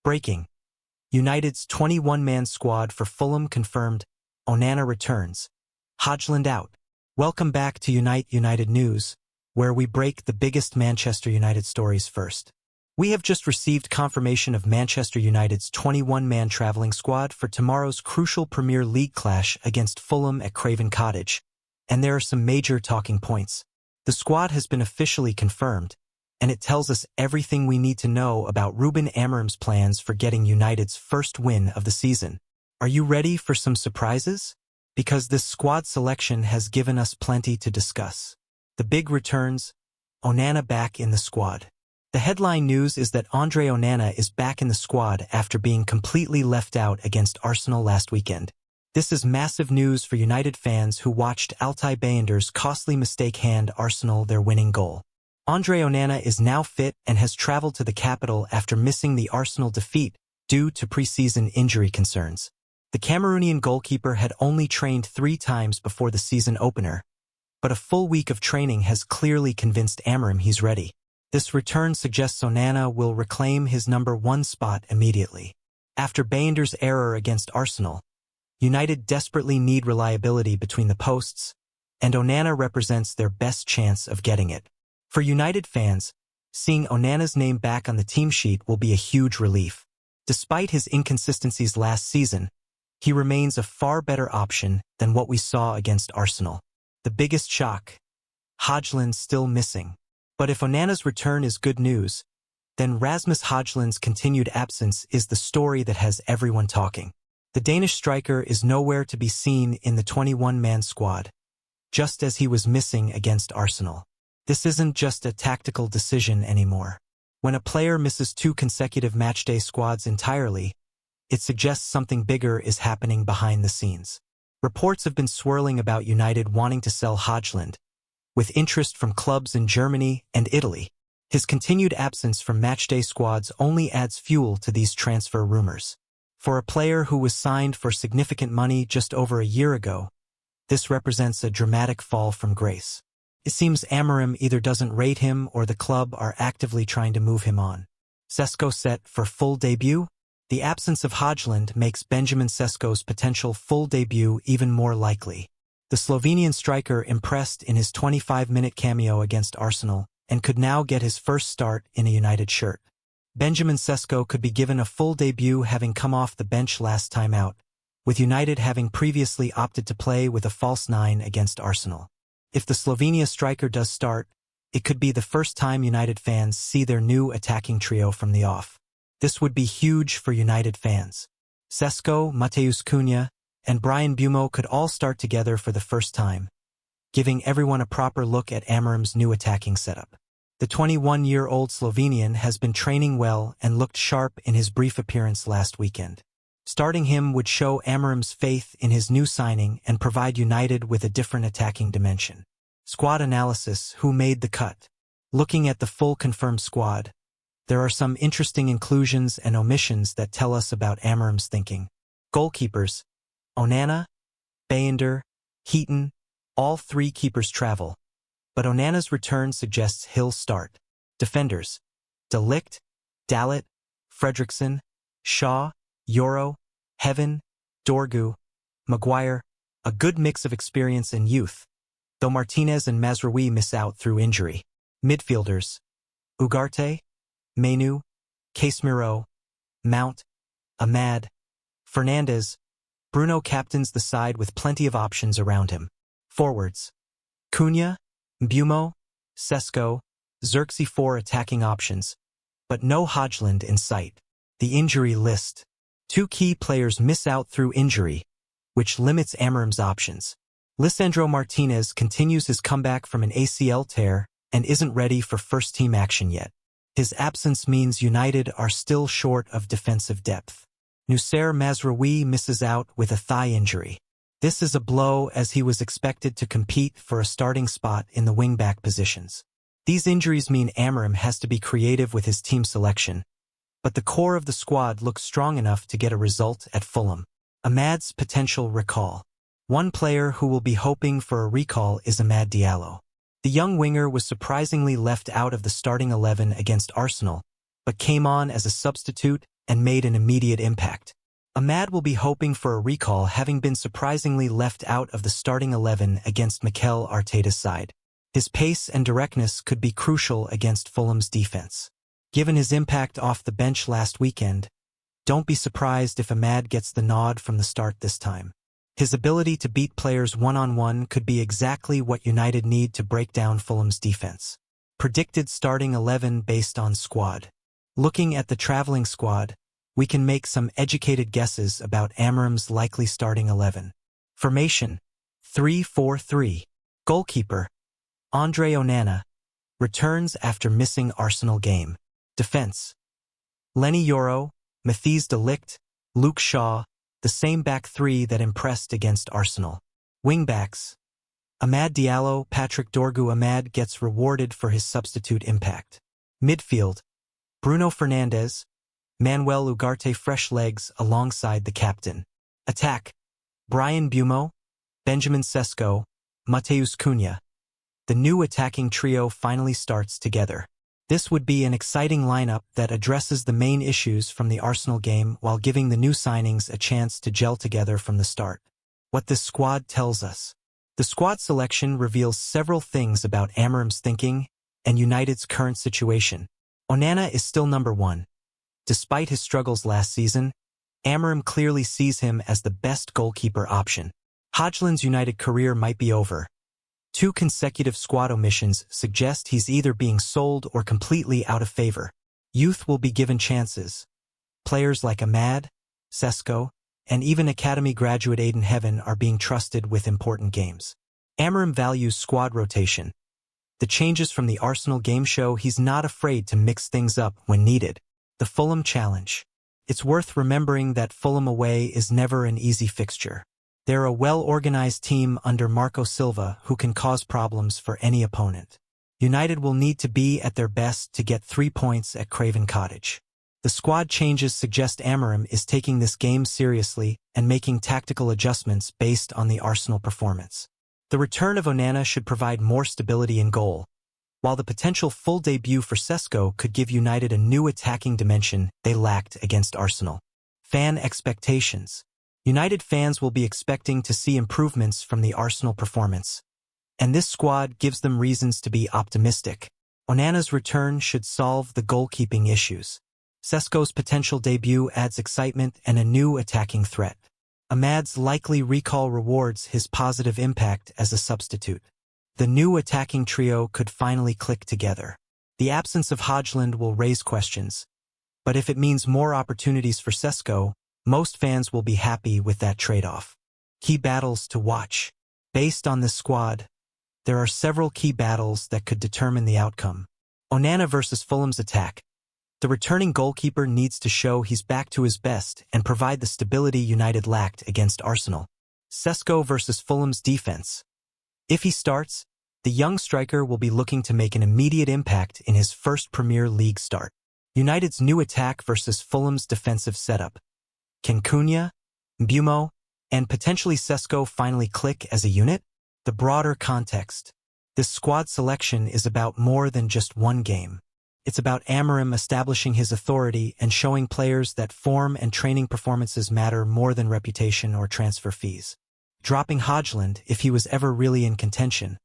Breaking. United's 21-man squad for Fulham confirmed. Onana returns. Hojlund out. Welcome back to United News, where we break the biggest Manchester United stories first. We have just received confirmation of Manchester United's 21-man travelling squad for tomorrow's crucial Premier League clash against Fulham at Craven Cottage, and there are some major talking points. The squad has been officially confirmed, and it tells us everything we need to know about Ruben Amorim's plans for getting United's first win of the season. Are you ready for some surprises? Because this squad selection has given us plenty to discuss. The big returns, Onana back in the squad. The headline news is that Andre Onana is back in the squad after being completely left out against Arsenal last weekend. This is massive news for United fans who watched Altay Bayınder's costly mistake hand Arsenal their winning goal. Andre Onana is now fit and has traveled to the capital after missing the Arsenal defeat due to preseason injury concerns. The Cameroonian goalkeeper had only trained 3 times before the season opener, but a full week of training has clearly convinced Amorim he's ready. This return suggests Onana will reclaim his number 1 spot immediately. After Bayınder's error against Arsenal, United desperately need reliability between the posts, and Onana represents their best chance of getting it. For United fans, seeing Onana's name back on the team sheet will be a huge relief. Despite his inconsistencies last season, he remains a far better option than what we saw against Arsenal. The biggest shock, Hojlund still missing. But if Onana's return is good news, then Rasmus Hojlund's continued absence is the story that has everyone talking. The Danish striker is nowhere to be seen in the 21-man squad, just as he was missing against Arsenal. This isn't just a tactical decision anymore. When a player misses 2 consecutive matchday squads entirely, it suggests something bigger is happening behind the scenes. Reports have been swirling about United wanting to sell Hojlund, with interest from clubs in Germany and Italy. His continued absence from matchday squads only adds fuel to these transfer rumors. For a player who was signed for significant money just over a year ago, this represents a dramatic fall from grace. It seems Amorim either doesn't rate him or the club are actively trying to move him on. Sesko set for full debut? The absence of Hojlund makes Benjamin Sesko's potential full debut even more likely. The Slovenian striker impressed in his 25-minute cameo against Arsenal and could now get his first start in a United shirt. Benjamin Sesko could be given a full debut having come off the bench last time out, with United having previously opted to play with a false 9 against Arsenal. If the Slovenia striker does start, it could be the first time United fans see their new attacking trio from the off. This would be huge for United fans. Sesko, Matheus Cunha, and Bryan Mbeumo could all start together for the first time, giving everyone a proper look at Amorim's new attacking setup. The 21-year-old Slovenian has been training well and looked sharp in his brief appearance last weekend. Starting him would show Amorim's faith in his new signing and provide United with a different attacking dimension. Squad analysis: who made the cut? Looking at the full confirmed squad, there are some interesting inclusions and omissions that tell us about Amorim's thinking. Goalkeepers: Onana, Bayınder, Heaton, all 3 keepers travel, but Onana's return suggests he'll start. Defenders: De Ligt, Dalot, Fredriksson, Shaw, Euro, Heaven, Dorgu, Maguire, a good mix of experience and youth, though Martinez and Mazraoui miss out through injury. Midfielders: Ugarte, Menu, Casemiro, Mount, Ahmad, Fernandes. Bruno captains the side with plenty of options around him. Forwards: Cunha, Mbeumo, Sesko, Xerxes. 4 attacking options, but no Hojlund in sight. The injury list: 2 key players miss out through injury, which limits Amorim's options. Lisandro Martinez continues his comeback from an ACL tear and isn't ready for first-team action yet. His absence means United are still short of defensive depth. Noussair Mazraoui misses out with a thigh injury. This is a blow as he was expected to compete for a starting spot in the wing-back positions. These injuries mean Amorim has to be creative with his team selection, but the core of the squad looks strong enough to get a result at Fulham. Ahmad's potential recall. One player who will be hoping for a recall is Amad Diallo. The young winger was surprisingly left out of the starting 11 against Arsenal, but came on as a substitute and made an immediate impact. Ahmad will be hoping for a recall, having been surprisingly left out of the starting 11 against Mikel Arteta's side. His pace and directness could be crucial against Fulham's defense. Given his impact off the bench last weekend, don't be surprised if Ahmad gets the nod from the start this time. His ability to beat players one-on-one could be exactly what United need to break down Fulham's defense. Predicted starting 11 based on squad. Looking at the traveling squad, we can make some educated guesses about Amorim's likely starting 11. Formation: 3-4-3. Goalkeeper: Andre Onana, returns after missing Arsenal game. Defense: Lenny Yoro, Matthijs de Ligt, Luke Shaw, the same back three that impressed against Arsenal. Wingbacks: Amad Diallo, Patrick Dorgu. Amad gets rewarded for his substitute impact. Midfield: Bruno Fernandes, Manuel Ugarte, fresh legs alongside the captain. Attack: Brian Bumo, Benjamin Sesko, Mateus Cunha. The new attacking trio finally starts together. This would be an exciting lineup that addresses the main issues from the Arsenal game while giving the new signings a chance to gel together from the start. What this squad tells us. The squad selection reveals several things about Amorim's thinking and United's current situation. Onana is still number one. Despite his struggles last season, Amorim clearly sees him as the best goalkeeper option. Hojlund's United career might be over. 2 consecutive squad omissions suggest he's either being sold or completely out of favor. Youth will be given chances. Players like Amad, Sesko, and even academy graduate Aiden Heaven are being trusted with important games. Amorim values squad rotation. The changes from the Arsenal game show he's not afraid to mix things up when needed. The Fulham challenge. It's worth remembering that Fulham away is never an easy fixture. They're a well-organized team under Marco Silva who can cause problems for any opponent. United will need to be at their best to get 3 points at Craven Cottage. The squad changes suggest Amorim is taking this game seriously and making tactical adjustments based on the Arsenal performance. The return of Onana should provide more stability in goal, while the potential full debut for Sesko could give United a new attacking dimension they lacked against Arsenal. Fan expectations. United fans will be expecting to see improvements from the Arsenal performance, and this squad gives them reasons to be optimistic. Onana's return should solve the goalkeeping issues. Sesko's potential debut adds excitement and a new attacking threat. Amad's likely recall rewards his positive impact as a substitute. The new attacking trio could finally click together. The absence of Hojlund will raise questions, but if it means more opportunities for Sesko, most fans will be happy with that trade-off. Key battles to watch. Based on this squad, there are several key battles that could determine the outcome. Onana versus Fulham's attack. The returning goalkeeper needs to show he's back to his best and provide the stability United lacked against Arsenal. Sesko versus Fulham's defense. If he starts, the young striker will be looking to make an immediate impact in his first Premier League start. United's new attack versus Fulham's defensive setup. Can Cunha, Bumo, and potentially Sesko finally click as a unit? The broader context. This squad selection is about more than just one game. It's about Amorim establishing his authority and showing players that form and training performances matter more than reputation or transfer fees. Dropping Hojlund if he was ever really in contention,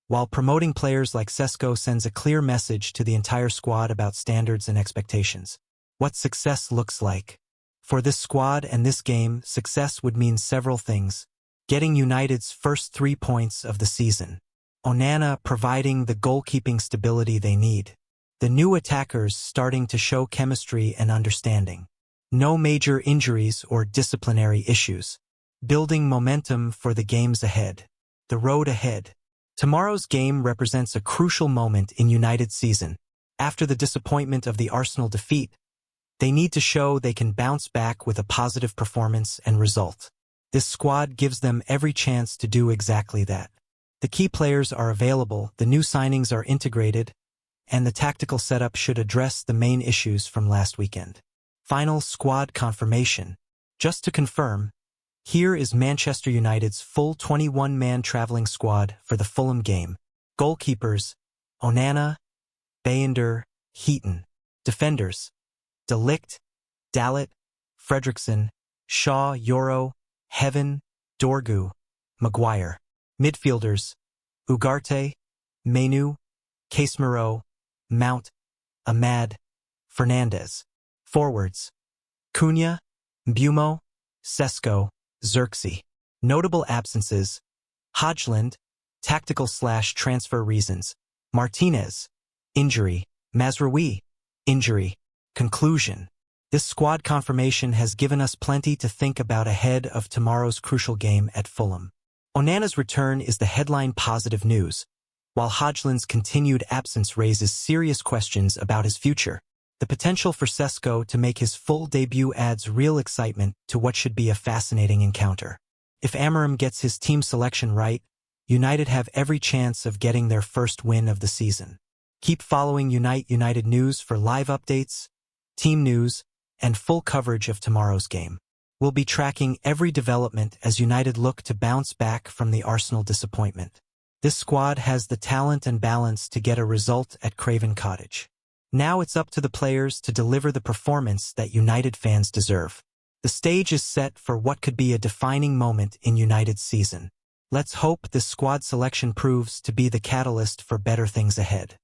while promoting players like Sesko sends a clear message to the entire squad about standards and expectations. What success looks like. For this squad and this game, success would mean several things. Getting United's first 3 points of the season. Onana providing the goalkeeping stability they need. The new attackers starting to show chemistry and understanding. No major injuries or disciplinary issues. Building momentum for the games ahead. The road ahead. Tomorrow's game represents a crucial moment in United's season. After the disappointment of the Arsenal defeat, they need to show they can bounce back with a positive performance and result. This squad gives them every chance to do exactly that. The key players are available, the new signings are integrated, and the tactical setup should address the main issues from last weekend. Final squad confirmation. Just to confirm, here is Manchester United's full 21-man traveling squad for the Fulham game. Goalkeepers: Onana, Bayender, Heaton. Defenders: De Ligt, Dalot, Fredrickson, Shaw, Yoro, Heaven, Dorgu, Maguire. Midfielders, Ugarte, Menu, Casemiro, Mount, Ahmad, Fernandez. Forwards, Cunha, Mbumo, Sesko, Xerxes. Notable absences, Hojlund, tactical/transfer reasons, Martinez, injury, Mazraoui, injury. Conclusion. This squad confirmation has given us plenty to think about ahead of tomorrow's crucial game at Fulham. Onana's return is the headline positive news, while Hojlund's continued absence raises serious questions about his future. The potential for Sesko to make his full debut adds real excitement to what should be a fascinating encounter. If Amorim gets his team selection right, United have every chance of getting their first win of the season. Keep following United News for live updates, team news, and full coverage of tomorrow's game. We'll be tracking every development as United look to bounce back from the Arsenal disappointment. This squad has the talent and balance to get a result at Craven Cottage. Now it's up to the players to deliver the performance that United fans deserve. The stage is set for what could be a defining moment in United's season. Let's hope this squad selection proves to be the catalyst for better things ahead.